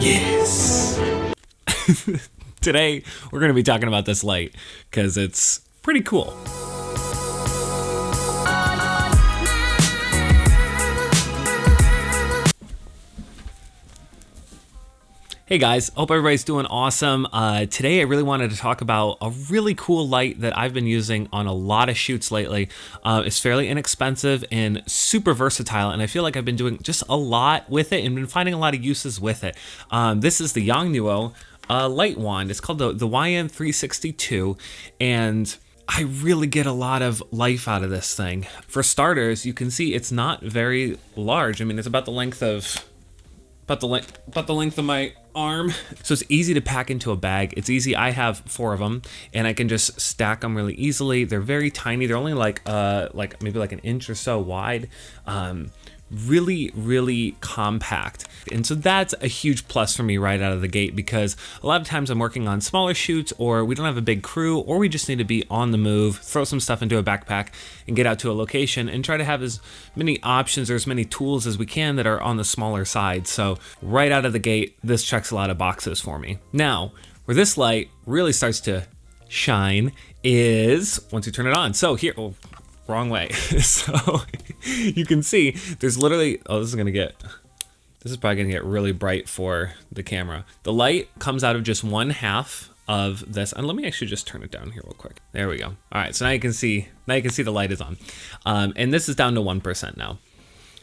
Yes. Today, we're going to be talking about this light because it's pretty cool. Hey guys, hope everybody's doing awesome. Today I really wanted to talk about a really cool light that I've been using on a lot of shoots lately. It's fairly inexpensive and super versatile, and I feel like I've been doing just a lot with it and been finding a lot of uses with it. This is the Yongnuo light wand. It's called the YN360 II, and I really get a lot of life out of this thing. For starters, you can see it's not very large. I mean, it's about the length of my arm. So it's easy to pack into a bag. It's easy. I have 4 of them and I can just stack them really easily. They're very tiny. They're only like maybe like an inch or so wide. Really compact. And so that's a huge plus for me right out of the gate, because a lot of times I'm working on smaller shoots, or we don't have a big crew, or we just need to be on the move, throw some stuff into a backpack and get out to a location and try to have as many options or as many tools as we can that are on the smaller side. So right out of the gate, this checks a lot of boxes for me. Now, where this light really starts to shine is once you turn it on. So here, wrong way. So you can see there's literally, this is probably gonna get really bright for the camera. The light comes out of just 1/2 of this, and let me actually just turn it down here real quick. There we go. All right, so now you can see the light is on. And this is down to 1% now.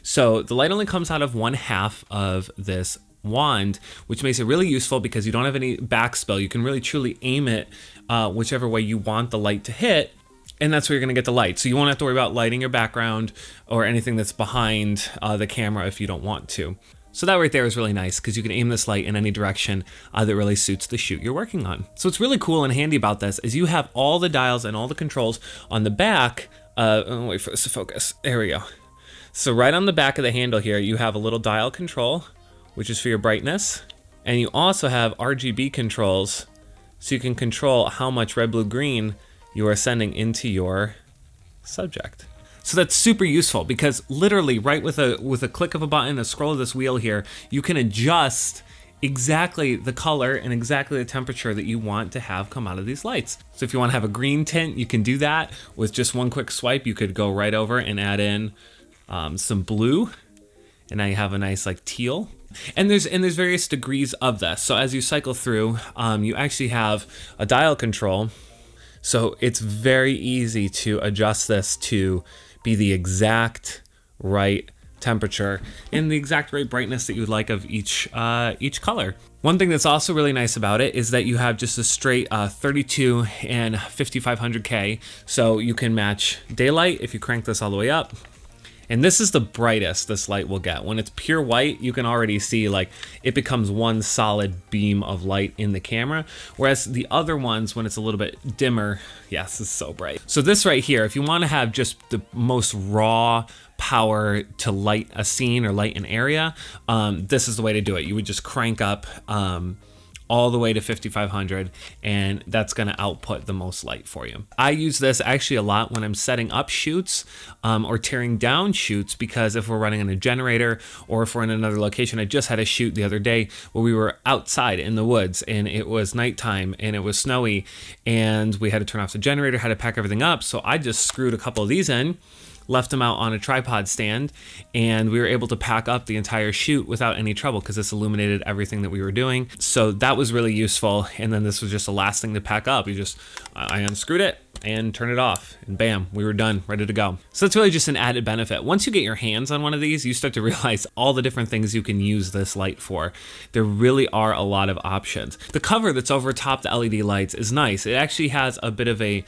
So the light only comes out of 1/2 of this wand, which makes it really useful because you don't have any backspill. You can really truly aim it whichever way you want the light to hit, and that's where you're gonna get the light. So you won't have to worry about lighting your background or anything that's behind the camera if you don't want to. So that right there is really nice because you can aim this light in any direction that really suits the shoot you're working on. So what's really cool and handy about this is you have all the dials and all the controls on the back. Wait for this to focus. There we go. So right on the back of the handle here, you have a little dial control, which is for your brightness. And you also have RGB controls, so you can control how much red, blue, green you are sending into your subject. So that's super useful because literally right with a click of a button, a scroll of this wheel here, you can adjust exactly the color and exactly the temperature that you want to have come out of these lights. So if you want to have a green tint, you can do that with just one quick swipe. You could go right over and add in some blue, and now you have a nice like teal. And there's various degrees of this. So as you cycle through, you actually have a dial control. So it's very easy to adjust this to be the exact right temperature and the exact right brightness that you would like of each color. One thing that's also really nice about it is that you have just a straight 32 and 5500K. So you can match daylight if you crank this all the way up. And this is the brightest this light will get. When it's pure white, you can already see like it becomes one solid beam of light in the camera. Whereas the other ones, when it's a little bit dimmer, yes, this is so bright. So this right here, if you want to have just the most raw power to light a scene or light an area, this is the way to do it. You would just crank up all the way to 5500, and that's gonna output the most light for you. I use this actually a lot when I'm setting up shoots or tearing down shoots, because if we're running on a generator or if we're in another location. I just had a shoot the other day where we were outside in the woods and it was nighttime and it was snowy and we had to turn off the generator, had to pack everything up. So I just screwed a couple of these in, left them out on a tripod stand, and we were able to pack up the entire shoot without any trouble because this illuminated everything that we were doing. So that was really useful. And then this was just the last thing to pack up. I unscrewed it and turned it off, and bam, we were done, ready to go. So that's really just an added benefit. Once you get your hands on one of these, you start to realize all the different things you can use this light for. There really are a lot of options. The cover that's over top the LED lights is nice. It actually has a bit of a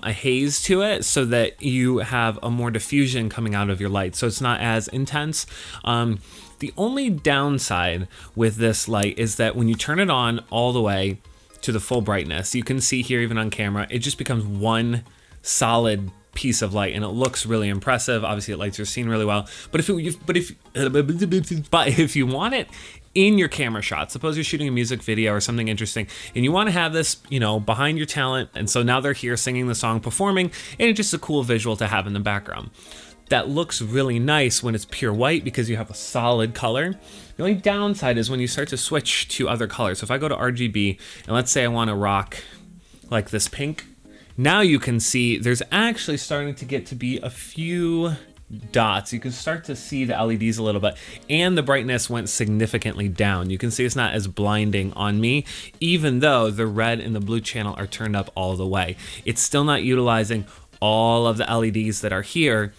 haze to it so that you have a more diffusion coming out of your light, so it's not as intense. The only downside with this light is that when you turn it on all the way to the full brightness, you can see here even on camera, it just becomes one solid piece of light and it looks really impressive. Obviously it lights your scene really well, but if you want it in your camera shot, suppose you're shooting a music video or something interesting and you want to have this, you know, behind your talent, and so now they're here singing the song, performing, and it's just a cool visual to have in the background. that looks really nice when it's pure white because you have a solid color. The only downside is when you start to switch to other colors. So if I go to RGB and let's say I want to rock like this pink, now you can see there's actually starting to get to be a few dots. You can start to see the LEDs a little bit, and the brightness went significantly down. You can see it's not as blinding on me, even though the red and the blue channel are turned up all the way. It's still not utilizing all of the LEDs that are here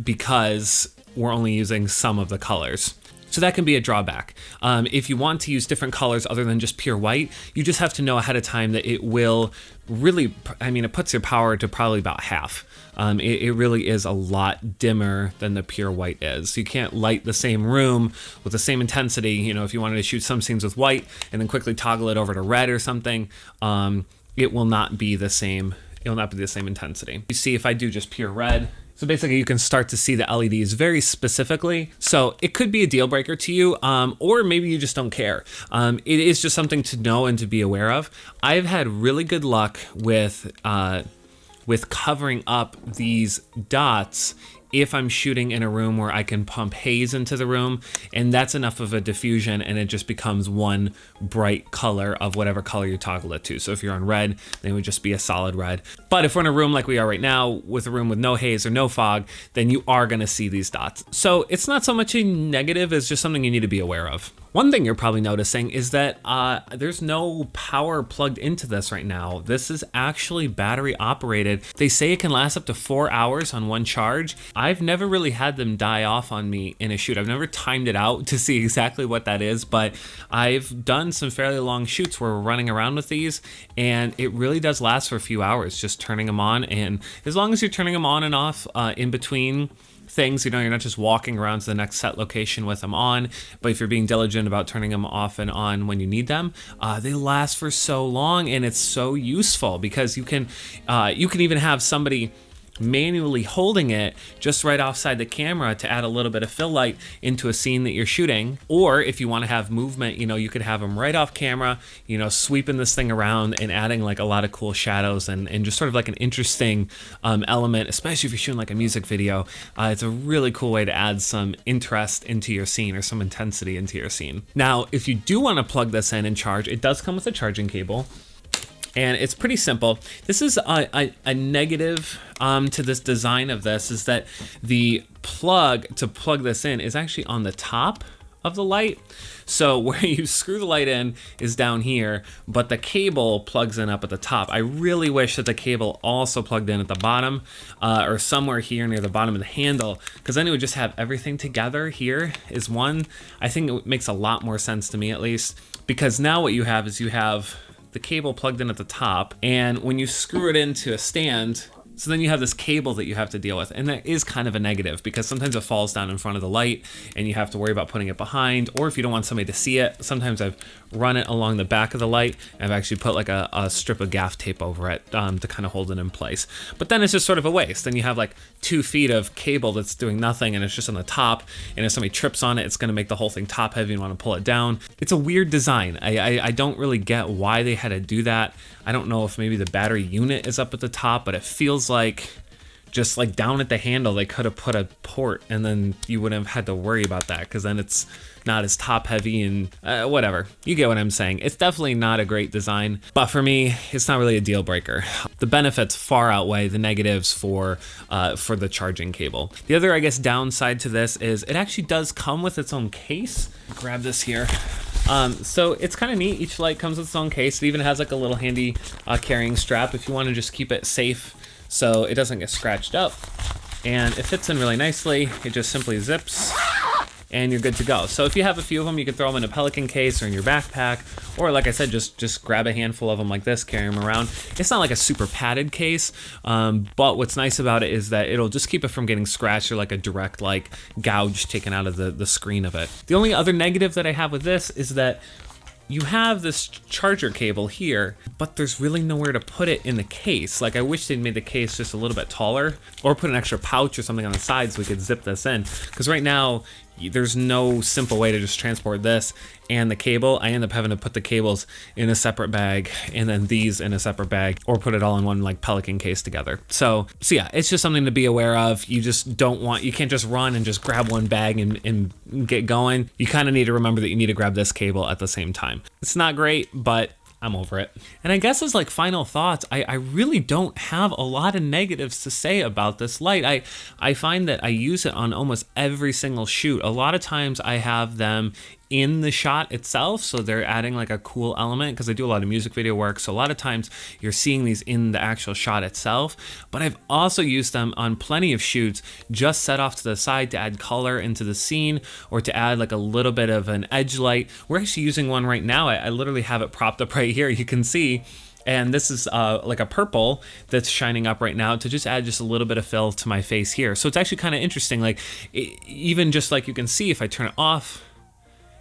because we're only using some of the colors. So that can be a drawback. If you want to use different colors other than just pure white, you just have to know ahead of time that it will really, I mean, it puts your power to probably about half. It really is a lot dimmer than the pure white is. You can't light the same room with the same intensity. You know, if you wanted to shoot some scenes with white and then quickly toggle it over to red or something, it will not be the same. It will not be the same intensity. You see, if I do just pure red, so basically you can start to see the LEDs very specifically. So it could be a deal breaker to you, or maybe you just don't care. It is just something to know and to be aware of. I've had really good luck with covering up these dots if I'm shooting in a room where I can pump haze into the room, and that's enough of a diffusion and it just becomes one bright color of whatever color you toggle it to. So if you're on red, then it would just be a solid red. But if we're in a room like we are right now, with a room with no haze or no fog, then you are gonna see these dots. So it's not so much a negative, it's just something you need to be aware of. One thing you're probably noticing is that there's no power plugged into this right now. This is actually battery operated. They say it can last up to 4 hours on one charge. I've never really had them die off on me in a shoot. I've never timed it out to see exactly what that is, but I've done some fairly long shoots where we're running around with these, and it really does last for a few hours, just turning them on. And as long as you're turning them on and off in between things, you know, you're not just walking around to the next set location with them on, but if you're being diligent about turning them off and on when you need them, they last for so long, and it's so useful because you can even have somebody manually holding it just right offside the camera to add a little bit of fill light into a scene that you're shooting. Or if you want to have movement, you know, you could have them right off camera, you know, sweeping this thing around and adding like a lot of cool shadows and just sort of like an interesting element, especially if you're shooting like a music video. It's a really cool way to add some interest into your scene or some intensity into your scene. Now, if you do want to plug this in and charge, it does come with a charging cable. And it's pretty simple. This is a negative to this design of this, is that the plug to plug this in is actually on the top of the light. So where you screw the light in is down here, but the cable plugs in up at the top. I really wish that the cable also plugged in at the bottom or somewhere here near the bottom of the handle, because then it would just have everything together here is one. I think it makes a lot more sense to me, at least, because now what you have is you have the cable plugged in at the top, and when you screw it into a stand, so then you have this cable that you have to deal with, and that is kind of a negative because sometimes it falls down in front of the light and you have to worry about putting it behind, or if you don't want somebody to see it, sometimes I've run it along the back of the light. I've actually put like a strip of gaff tape over it to kind of hold it in place. But then it's just sort of a waste. Then you have like 2 feet of cable that's doing nothing and it's just on the top, and if somebody trips on it, it's gonna make the whole thing top heavy and want to pull it down. It's a weird design. I don't really get why they had to do that. I don't know if maybe the battery unit is up at the top, but it feels like just like down at the handle, they could have put a port and then you wouldn't have had to worry about that, because then it's not as top heavy and whatever. You get what I'm saying. It's definitely not a great design, but for me, it's not really a deal breaker. The benefits far outweigh the negatives for the charging cable. The other, I guess, downside to this is it actually does come with its own case. Grab this here. So it's kind of neat. Each light comes with its own case. It even has like a little handy carrying strap if you want to just keep it safe so it doesn't get scratched up. And it fits in really nicely. It just simply zips and you're good to go. So if you have a few of them, you can throw them in a Pelican case or in your backpack, or like I said, just grab a handful of them like this, carry them around. It's not like a super padded case, but what's nice about it is that it'll just keep it from getting scratched or like a direct like gouge taken out of the screen of it. The only other negative that I have with this is that you have this charger cable here, but there's really nowhere to put it in the case. Like, I wish they'd made the case just a little bit taller, or put an extra pouch or something on the side so we could zip this in. Because right now, there's no simple way to just transport this and the cable. I end up having to put the cables in a separate bag and then these in a separate bag, or put it all in one like Pelican case together. So yeah, it's just something to be aware of. You just you can't just run and just grab one bag and get going. You kind of need to remember that you need to grab this cable at the same time. It's not great, but I'm over it. And I guess as like final thoughts, I really don't have a lot of negatives to say about this light. I find that I use it on almost every single shoot. A lot of times I have them in the shot itself, so they're adding like a cool element, because I do a lot of music video work, so a lot of times you're seeing these in the actual shot itself. But I've also used them on plenty of shoots just set off to the side to add color into the scene, or to add like a little bit of an edge light. We're actually using one right now. I literally have it propped up right here, you can see. And this is like a purple that's shining up right now to just add just a little bit of fill to my face here. So it's actually kind of interesting. Like, even just like you can see, if I turn it off,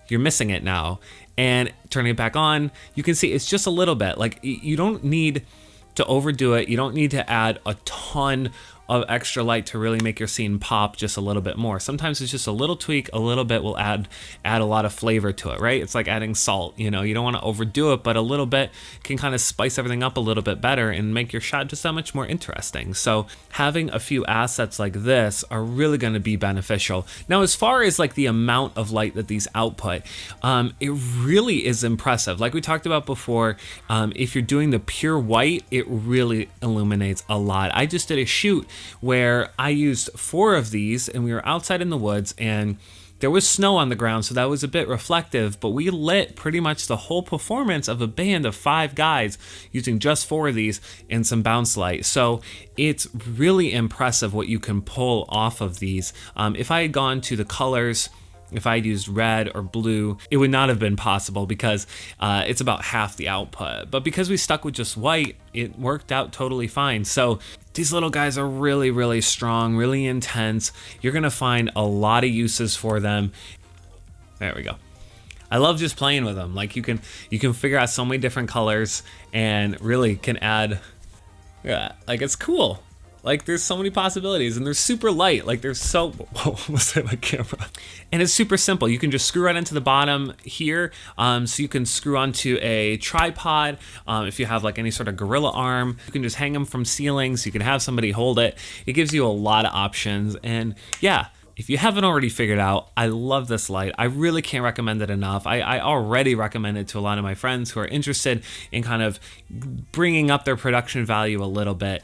you're missing it now, and turning it back on, you can see it's just a little bit. Like, you don't need to overdo it. You don't need to add a ton of extra light to really make your scene pop just a little bit more. Sometimes it's just a little tweak, a little bit will add a lot of flavor to it, right? It's like adding salt, you know, you don't want to overdo it, but a little bit can kind of spice everything up a little bit better and make your shot just that much more interesting. So having a few assets like this are really going to be beneficial. Now, as far as like the amount of light that these output, it really is impressive. Like we talked about before, if you're doing the pure white, it really illuminates a lot. I just did a shoot where I used 4 of these, and we were outside in the woods, and there was snow on the ground, so that was a bit reflective, but we lit pretty much the whole performance of a band of 5 guys using just 4 of these and some bounce light. So it's really impressive what you can pull off of these. If I had gone to the colors, if I had used red or blue, it would not have been possible, because it's about half the output. But because we stuck with just white, it worked out totally fine. So these little guys are really, really strong, really intense. You're gonna find a lot of uses for them. There we go. I love just playing with them. Like, you can figure out so many different colors and really can add, yeah, like, it's cool. Like, there's so many possibilities, and they're super light. Like, they're so, whoa, almost hit my camera. And it's super simple. You can just screw right into the bottom here. So you can screw onto a tripod. If you have like any sort of gorilla arm, you can just hang them from ceilings. You can have somebody hold it. It gives you a lot of options. And yeah, if you haven't already figured out, I love this light. I really can't recommend it enough. I already recommend it to a lot of my friends who are interested in kind of bringing up their production value a little bit.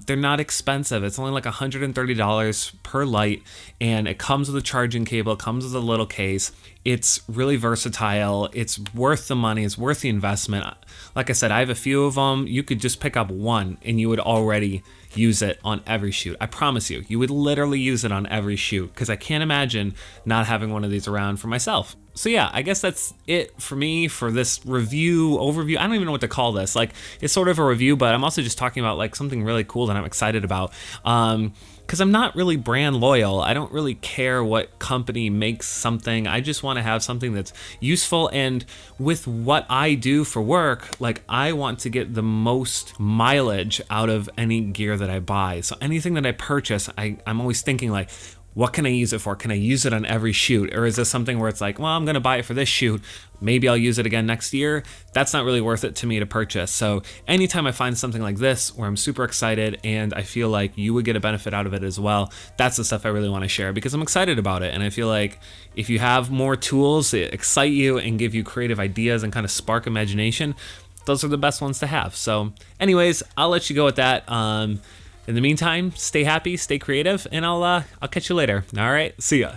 They're not expensive. It's only like $130 per light, and it comes with a charging cable. It comes with a little case. It's really versatile. It's worth the money. It's worth the investment. Like I said, I have a few of them. You could just pick up one and you would already use it on every shoot. I promise you, you would literally use it on every shoot, because I can't imagine not having one of these around for myself. So yeah, I guess that's it for me for this overview. I don't even know what to call this. Like, it's sort of a review, but I'm also just talking about like something really cool that I'm excited about. Because I'm not really brand loyal. I don't really care what company makes something. I just want to have something that's useful. And with what I do for work, like, I want to get the most mileage out of any gear that I buy. So anything that I purchase, I'm always thinking like, what can I use it for? Can I use it on every shoot? Or is this something where it's like, well, I'm gonna buy it for this shoot, maybe I'll use it again next year? That's not really worth it to me to purchase. So anytime I find something like this where I'm super excited and I feel like you would get a benefit out of it as well, that's the stuff I really wanna share, because I'm excited about it. And I feel like if you have more tools that excite you and give you creative ideas and kind of spark imagination, those are the best ones to have. So anyways, I'll let you go with that. In the meantime, stay happy, stay creative, and I'll catch you later. All right, see ya.